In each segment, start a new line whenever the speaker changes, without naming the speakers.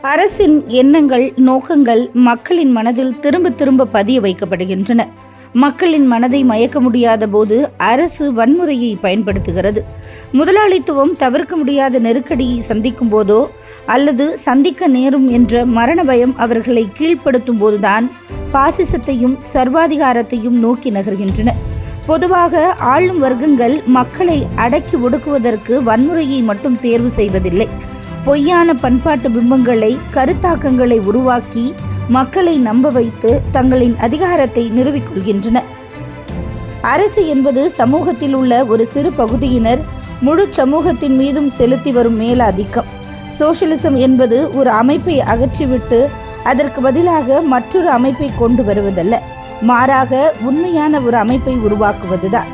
அரசின் எண்ணங்கள், நோக்கங்கள் மக்களின் மனதில் திரும்ப திரும்ப பதிய வைக்கப்படுகின்றன. மக்களின் மனதை மயக்க முடியாத போது அரசு வன்முறையை பயன்படுத்துகிறது. முதலாளித்துவம் தவிர்க்க முடியாத நெருக்கடியை சந்திக்கும் போதோ அல்லது சந்திக்க நேரும் என்ற மரண பயம் அவர்களை கீழ்ப்படுத்தும் போதுதான் பாசிசத்தையும் சர்வாதிகாரத்தையும் நோக்கி நகர்கின்றன. பொதுவாக ஆளும் வர்க்கங்கள் மக்களை அடக்கி ஒடுக்குவதற்கு வன்முறையை மட்டும் தேர்வு செய்வதில்லை. பொய்யான பண்பாட்டு பிம்பங்களை, கருத்தாக்கங்களை உருவாக்கி மக்களை நம்ப வைத்து தங்களின் அதிகாரத்தை நிறுவிக்கொள்கின்றன. அரசு என்பது சமூகத்தில் உள்ள ஒரு சிறு பகுதியினர் முழு சமூகத்தின் மீதும் செலுத்தி வரும் மேலாதிக்கம். சோஷலிசம் என்பது ஒரு அமைப்பை அகற்றிவிட்டு அதற்கு பதிலாக மற்றொரு அமைப்பை கொண்டு வருவதல்ல, மாறாக உண்மையான ஒரு அமைப்பை உருவாக்குவதுதான்.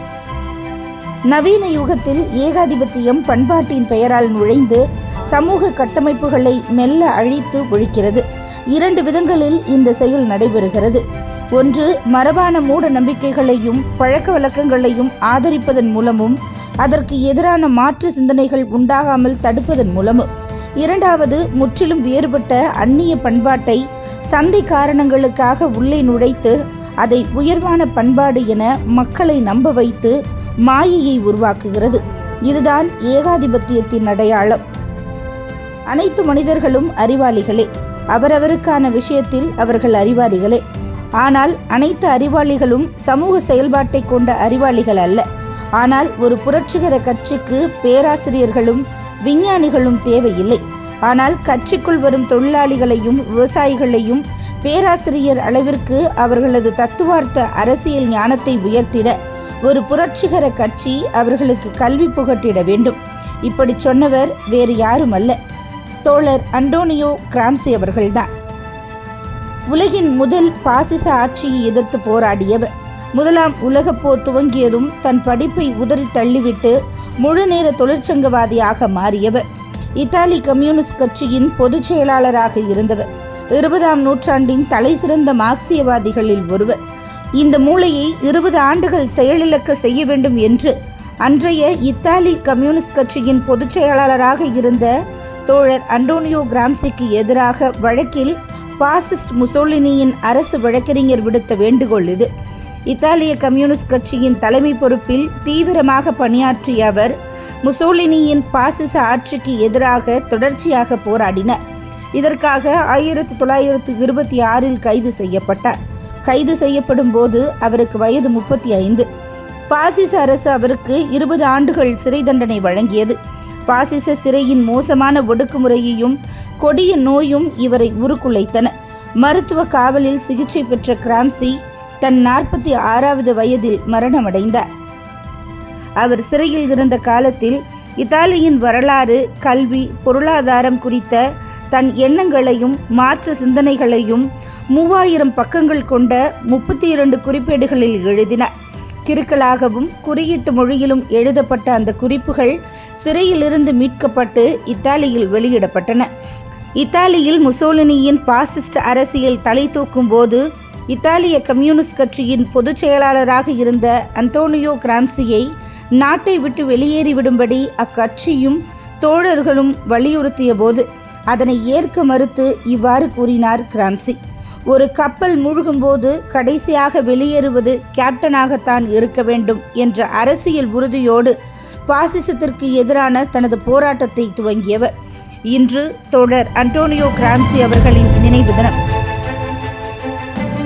நவீன யுகத்தில் ஏகாதிபத்தியம் பண்பாட்டின் பெயரால் நுழைந்து சமூக கட்டமைப்புகளை மெல்ல அழித்து ஒழிக்கிறது. 2 விதங்களில் இந்த செயல் நடைபெறுகிறது. ஒன்று, மரபான மூட நம்பிக்கைகளையும் பழக்க வழக்கங்களையும் ஆதரிப்பதன் மூலமும் அதற்கு எதிரான மாற்று சிந்தனைகள் உண்டாகாமல் தடுப்பதன் மூலமும். இரண்டாவது, முற்றிலும் வேறுபட்ட அந்நிய பண்பாட்டை சந்தை காரணங்களுக்காக உள்ளே நுழைத்து அதை உயர்வான பண்பாடு என மக்களை நம்ப வைத்து மாயையை உருவாக்குகிறது. இதுதான் ஏகாதிபத்தியத்தின் அடையாளம். அனைத்து மனிதர்களும் அறிவாளிகளே. அவரவருக்கான விஷயத்தில் அவர்கள் அறிவாளிகளே. ஆனால் அனைத்து அறிவாளிகளும் சமூக செயல்பாட்டை கொண்ட அறிவாளிகள் அல்ல. ஆனால் ஒரு புரட்சிகர கட்சிக்கு பேராசிரியர்களும் விஞ்ஞானிகளும் தேவையில்லை. ஆனால் கட்சிக்குள் வரும் தொழிலாளிகளையும் விவசாயிகளையும் பேராசிரியர் அளவிற்கு அவர்களது தத்துவார்த்த அரசியல் ஞானத்தை உயர்த்திட ஒரு புரட்சிகர கட்சி அவர்களுக்கு கல்வி புகட்டிட வேண்டும். இப்படி சொன்னவர் வேறு யாரும் அல்ல, தோழர் அண்டோனியோ கிராம்சி அவர்கள்தான். உலகின் முதல் பாசிச ஆட்சியை எதிர்த்து போராடியவர். முதலாம் உலகப் போர் துவங்கியதும் தன் படிப்பை உதறி தள்ளிவிட்டு முழு நேர தொழிற்சங்கவாதியாக மாறியவர். இத்தாலி கம்யூனிஸ்ட் கட்சியின் பொதுச் செயலாளராக இருந்தவர். 20ஆம் நூற்றாண்டின் தலைசிறந்த மார்க்சியவாதிகளில் ஒருவர். இந்த மூளையை 20 ஆண்டுகள் செயலிழக்க செய்ய வேண்டும் என்று அன்றைய இத்தாலி கம்யூனிஸ்ட் கட்சியின் பொதுச் செயலாளராக இருந்த தோழர் அண்டோனியோ கிராம்சிக்கு எதிராக வழக்கில் பாசிஸ்ட் முசோலினியின் அரசு வழக்கறிஞர் விடுத்த வேண்டுகோள் இது. இத்தாலிய கம்யூனிஸ்ட் கட்சியின் தலைமை பொறுப்பில் தீவிரமாக பணியாற்றிய அவர் முசோலினியின் பாசிச ஆட்சிக்கு எதிராக தொடர்ச்சியாக போராடினார். இதற்காக 1926இல் கைது செய்யப்பட்டார். கைது செய்யப்படும் போது அவருக்கு வயது 35. பாசிச அரசு அவருக்கு 20 ஆண்டுகள் சிறை தண்டனை வழங்கியது. பாசிச சிறையின் மோசமான ஒடுக்குமுறையையும் கொடிய நோயும் இவரை உருக்குலைத்தன. மருத்துவ காவலில் சிகிச்சை பெற்ற கிராம்சி தன் 46வது வயதில் மரணமடைந்தார். அவர் சிறையில் இருந்த காலத்தில் இத்தாலியின் வரலாறு, கல்வி, பொருளாதாரம் குறித்த தன் எண்ணங்களையும் மாற்று சிந்தனைகளையும் 3000 பக்கங்கள் கொண்ட 32 குறிப்பேடுகளில் எழுதினார். கிறுக்கலாகவும் குறியீட்டு மொழியிலும் எழுதப்பட்ட அந்த குறிப்புகள் சிறையிலிருந்து மீட்கப்பட்டு இத்தாலியில் வெளியிடப்பட்டன. இத்தாலியில் முசோலினியின் பாசிஸ்ட் அரசியல் தலை தூக்கும் போது இத்தாலிய கம்யூனிஸ்ட் கட்சியின் பொதுச் செயலாளராக இருந்த அந்தோனியோ கிராம்சியை நாட்டை விட்டு வெளியேறிவிடும்படி அக்கட்சியும் தோழர்களும் வலியுறுத்திய போது அதனை ஏற்க மறுத்து இவ்வாறு கூறினார் கிராம்சி. ஒரு கப்பல் மூழ்கும்போது கடைசியாக வெளியேறுவது கேப்டனாகத்தான் இருக்க வேண்டும் என்ற அரசியல் உறுதியோடு பாசிசத்திற்கு எதிரான தனது போராட்டத்தை துவங்கியவர். இன்று தோழர் அண்டோனியோ கிராம்சி அவர்களின் நினைவு தினம்.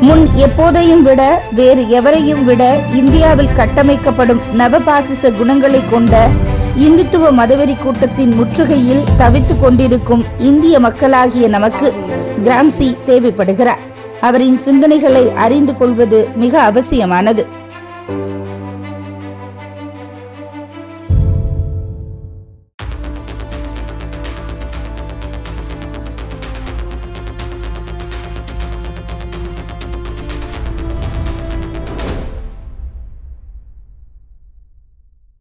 முன் எப்போதையும் விட, வேறு எவரையும் விட இந்தியாவில் கட்டமைக்கப்படும் நவபாசிச குணங்களை கொண்ட இந்துத்துவ மதவெறி கூட்டத்தின் முற்றுகையில் தவித்து கொண்டிருக்கும் இந்திய மக்களாகிய நமக்கு கிராம்சி தேவைப்படுகிறார். அவரின் சிந்தனைகளை அறிந்து கொள்வது மிக அவசியமானது.